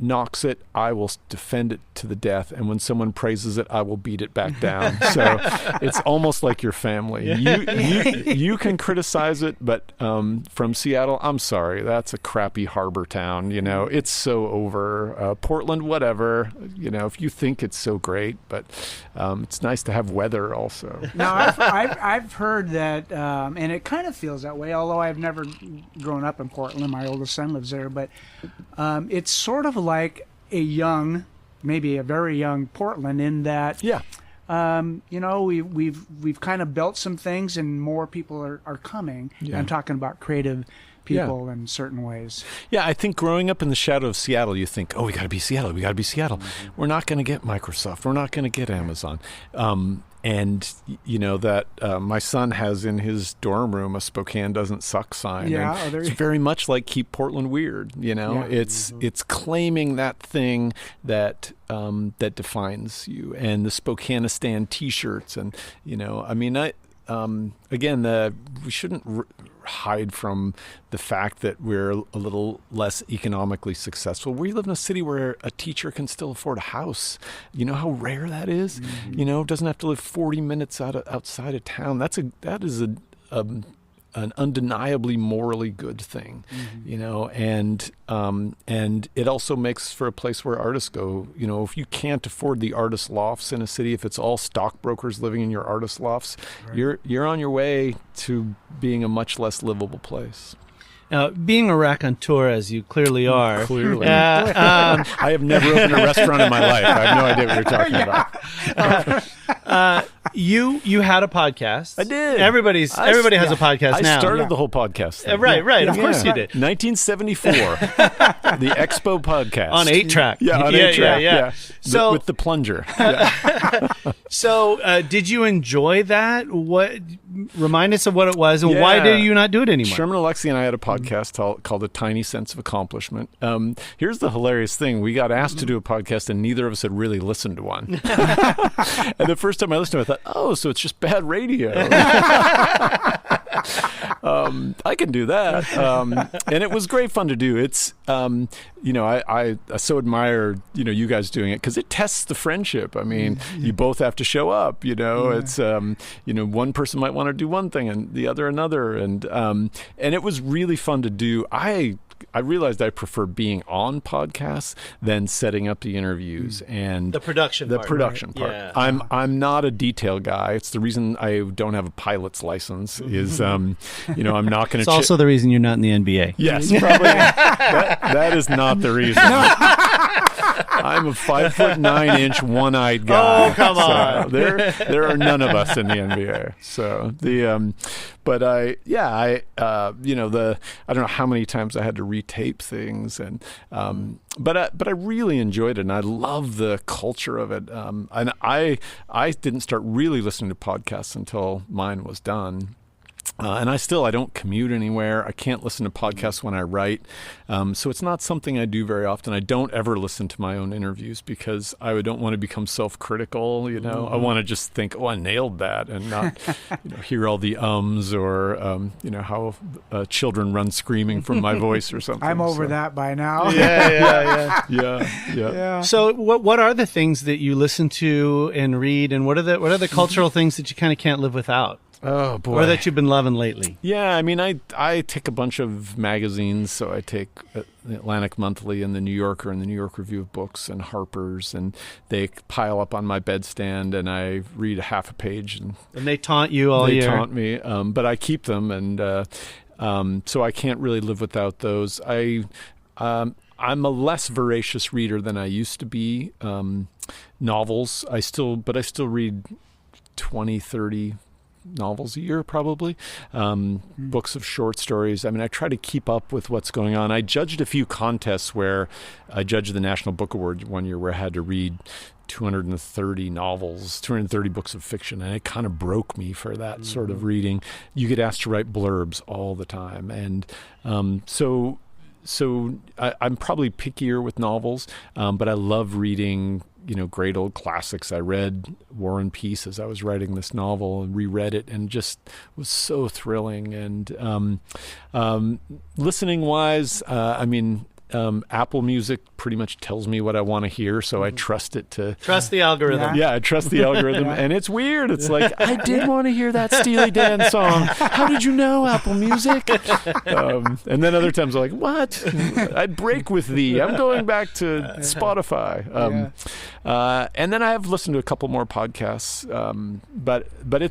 knocks it, I will defend it to the death, and when someone praises it, I will beat it back down. So it's almost like your family. You can criticize it, but from Seattle, I'm sorry, that's a crappy harbor town. It's so over. Portland, whatever. If you think it's so great, but it's nice to have weather also. Now I've heard that, and it kind of feels that way. Although I've never grown up in Portland, my oldest son lives there, but it's sort of like maybe a very young Portland in that, we've kind of built some things and more people are coming. Yeah. I'm talking about creative people in certain ways. Yeah, I think growing up in the shadow of Seattle, you think, we got to be Seattle. We got to be Seattle. Mm-hmm. We're not going to get Microsoft. We're not going to get Amazon. And that my son has in his dorm room a Spokane doesn't suck sign. Yeah, it's very much like Keep Portland Weird. It's claiming that thing that that defines you. And the Spokanistan T-shirts, and again, we shouldn't hide from the fact that we're a little less economically successful. We live in a city where a teacher can still afford a house. You know how rare that is? Mm-hmm. Doesn't have to live 40 minutes outside of town. That is an undeniably morally good thing, and it also makes for a place where artists go. If you can't afford the artist lofts in a city, if it's all stockbrokers living in your artist lofts, right, you're on your way to being a much less livable place. Being a raconteur, as you clearly are. Clearly. I have never opened a restaurant in my life. I have no idea what you're talking about. You had a podcast. I did. Everybody has a podcast now. I started the whole podcast thing. Right. Of course you did. 1974. The Expo podcast. On 8-track. Yeah, on 8-track. Yeah. So, with the plunger. Yeah. So, did you enjoy that? Remind us of what it was, and why do you not do it anymore? Sherman Alexie and I had a podcast called A Tiny Sense of Accomplishment. Here's the hilarious thing. We got asked to do a podcast, and neither of us had really listened to one. And the first time I listened to it, I thought, so it's just bad radio. I can do that. And it was great fun to do. It's, I so admire, you guys doing it because it tests the friendship. I mean, you both have to show up, it's, one person might want to do one thing and the other another. And it was really fun to do. I realized I prefer being on podcasts than setting up the interviews and the production part. part. Yeah. I'm not a detail guy. It's the reason I don't have a pilot's license. Is I'm not going to. It's also the reason you're not in the NBA. Yes, probably. that is not the reason. I'm a 5'9" one-eyed guy. Oh, come on! There are none of us in the NBA. So I don't know how many times I had to retape things, and but I really enjoyed it, and I love the culture of it. And I didn't start really listening to podcasts until mine was done. And I don't commute anywhere. I can't listen to podcasts when I write. So it's not something I do very often. I don't ever listen to my own interviews because I don't want to become self-critical. I want to just think, I nailed that, and not hear all the ums or, how children run screaming from my voice or something. I'm over that by now. Yeah. So what are the things that you listen to and read, and what are the cultural things that you kind of can't live without? Oh, boy. Or that you've been loving lately? Yeah, I mean, I take a bunch of magazines. So I take the Atlantic Monthly and the New Yorker and the New York Review of Books and Harper's, and they pile up on my bedstand, and I read a half a page. And they taunt you all year. They taunt me, but I keep them, and so I can't really live without those. I'm a less voracious reader than I used to be. Novels, I still read 20, 30 novels a year, probably. Books of short stories. I mean, I try to keep up with what's going on. I judged a few contests where I judged the National Book Award one year where I had to read 230 novels, 230 books of fiction, and it kind of broke me for that sort of reading. You get asked to write blurbs all the time, and so I'm probably pickier with novels, but I love reading great old classics. I read War and Peace as I was writing this novel and reread it, and just was so thrilling. And listening wise, Apple Music pretty much tells me what I want to hear, so I trust it to... Trust the algorithm. Yeah, I trust the algorithm. And it's weird. It's like, I did want to hear that Steely Dan song. How did you know, Apple Music? And then other times I'm like, what? I'd break with thee. I'm going back to Spotify. And then I have listened to a couple more podcasts, but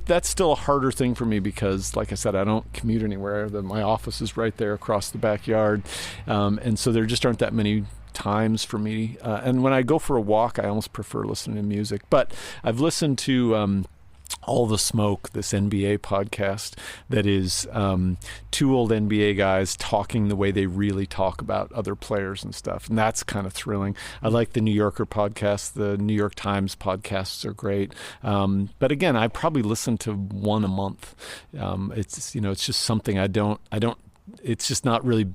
that's still a harder thing for me because, like I said, I don't commute anywhere. My office is right there across the backyard, and so there just aren't that many times for me. And when I go for a walk, I almost prefer listening to music. But I've listened to All the Smoke, this NBA podcast that is two old NBA guys talking the way they really talk about other players and stuff. And that's kind of thrilling. I like the New Yorker podcast. The New York Times podcasts are great. But again, I probably listen to one a month. It's just something I don't, it's just not really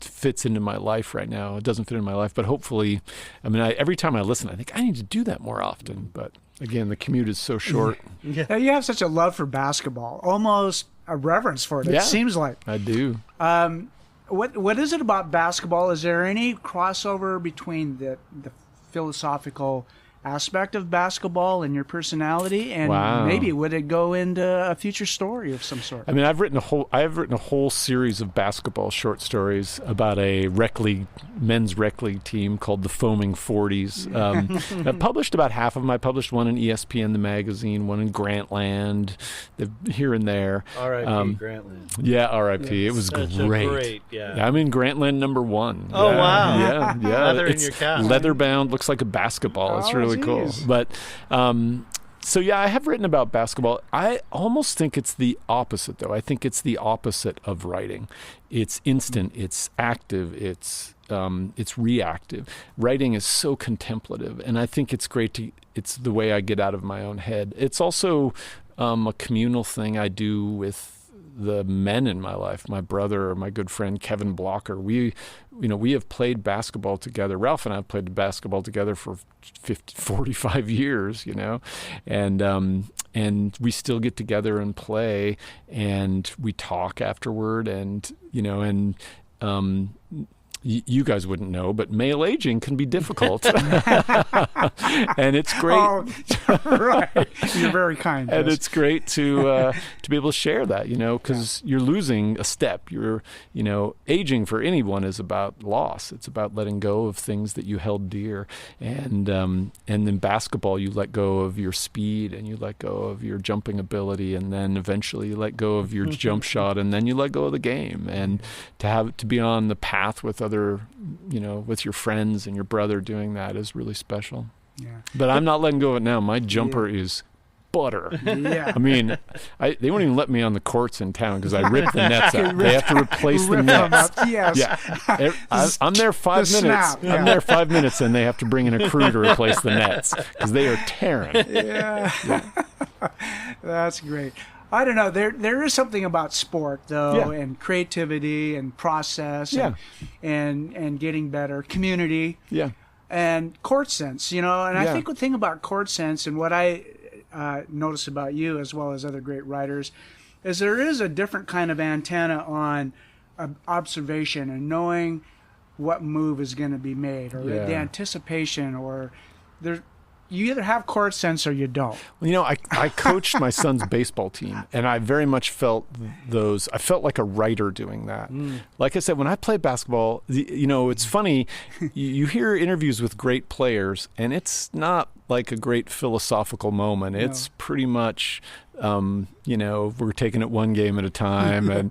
fits into my life right now. It doesn't fit in my life, but hopefully, every time I listen, I think I need to do that more often. But again, the commute is so short. Yeah. You have such a love for basketball, almost a reverence for it. Yeah, it seems like. I do. What is it about basketball? Is there any crossover between the philosophical aspect of basketball and your personality, and maybe would it go into a future story of some sort? I've written a whole series of basketball short stories about a men's rec league team called the Foaming 40s. I published about half of them. I published one in ESPN, the magazine, one in Grantland, here and there. R.I.P. Grantland. Yeah, R.I.P. It was Such great. Yeah. I'm in Grantland number 1. Oh, wow. Yeah. Leather in It's your calf. leather bound, looks like a basketball. It's really cool. But so yeah, I have written about basketball. I almost think it's the opposite, though. I think it's the opposite of writing. It's instant. It's active. It's reactive. Writing is so contemplative, and I think it's great it's the way I get out of my own head. It's also a communal thing I do with the men in my life, my brother, my good friend Kevin Blocker. We have played basketball together. Ralph and I have played basketball together for 45 years, and and we still get together and play, and we talk afterward, and you guys wouldn't know, but male aging can be difficult. And it's great. Oh, right. You're very kind. And Jess. it's great to be able to share that, because you're losing a step. You're, aging for anyone is about loss. It's about letting go of things that you held dear. And then basketball, you let go of your speed, and you let go of your jumping ability, and then eventually you let go of your jump shot, and then you let go of the game. And to be on the path with other, with your friends and your brother doing that is really special. Yeah. But I'm not letting go of it now. My jumper is butter. Yeah. I mean, they won't even let me on the courts in town because I rip the nets out. They have to replace the nets. Yes. Yeah. I'm there 5 minutes. Snap, yeah. I'm there 5 minutes, and they have to bring in a crew to replace the nets because they are tearing. Yeah. That's great. I don't know. There is something about sport, though, and creativity and process and getting better, community and chord sense, And I think the thing about chord sense and what I notice about you as well as other great writers is there is a different kind of antenna on observation and knowing what move is going to be made or the anticipation or there. You either have chord sense or you don't. Well, I coached my son's baseball team, and I very much felt those. I felt like a writer doing that. Like I said, when I play basketball, it's funny. You hear interviews with great players, and it's not like a great philosophical moment. It's pretty much, we're taking it one game at a time, and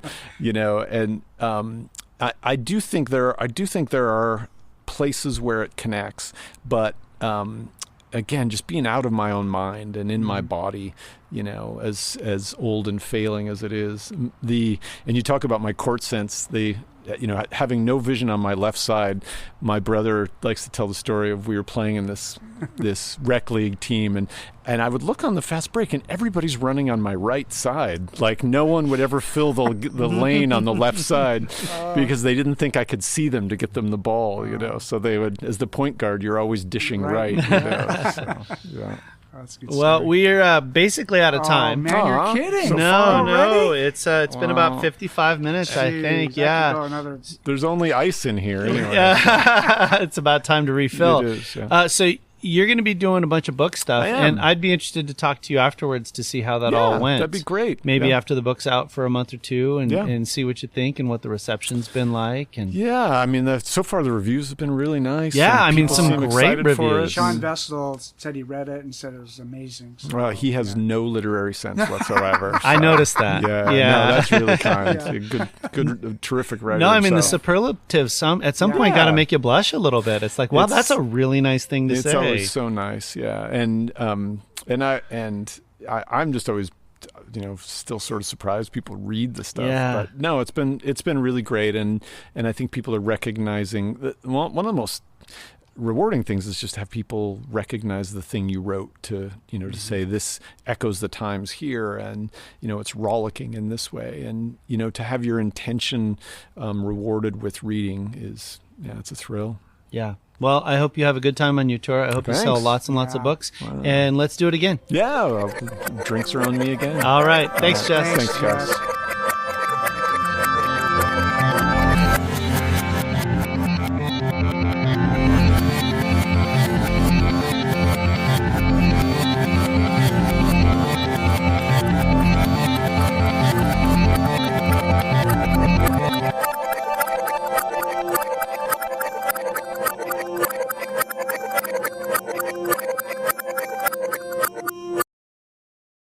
I do think there are places where it connects, but. Again, just being out of my own mind and in my body, as old and failing as it is. And you talk about my chord sense, having no vision on my left side. My brother likes to tell the story of we were playing in this rec league team, and I would look on the fast break, and everybody's running on my right side. Like no one would ever fill the lane on the left side because they didn't think I could see them to get them the ball. So they would, as the point guard, you're always dishing right. That's a good Well, story. we're basically out of time. Oh, man, you're kidding. No, it's been about 55 minutes, I think. That could go another... There's only ice in here anyway. It's about time to refill. It is, yeah. So you're going to be doing a bunch of book stuff, I am. and I'd be interested to talk to you afterwards to see how that all went. That'd be great. Maybe Yeah. after the book's out for a month or two, and see what you think and what the reception's been like. And I mean, so far the reviews have been really nice. Yeah, and I mean, people some seem great excited for reviews. it. Sean Vestal said he read it and said it was amazing. So, Well, he has no literary sense whatsoever. I noticed that. Yeah, no, that's really kind. A good, terrific writer. No, I mean the himself. superlatives. At some point, got to make you blush a little bit. It's like, wow, that's a really nice thing to say. It's always so nice, and I'm just always, still sort of surprised people read the stuff. Yeah. But no, it's been really great, and I think people are recognizing that one of the most rewarding things is just to have people recognize the thing you wrote to say this echoes the times here, and it's rollicking in this way, and to have your intention rewarded with reading is it's a thrill. Yeah. Well, I hope you have a good time on your tour. I hope you sell lots and lots of books. And let's do it again. Yeah, drinks are on me again. All right. Thanks, Jess. Thanks, guys.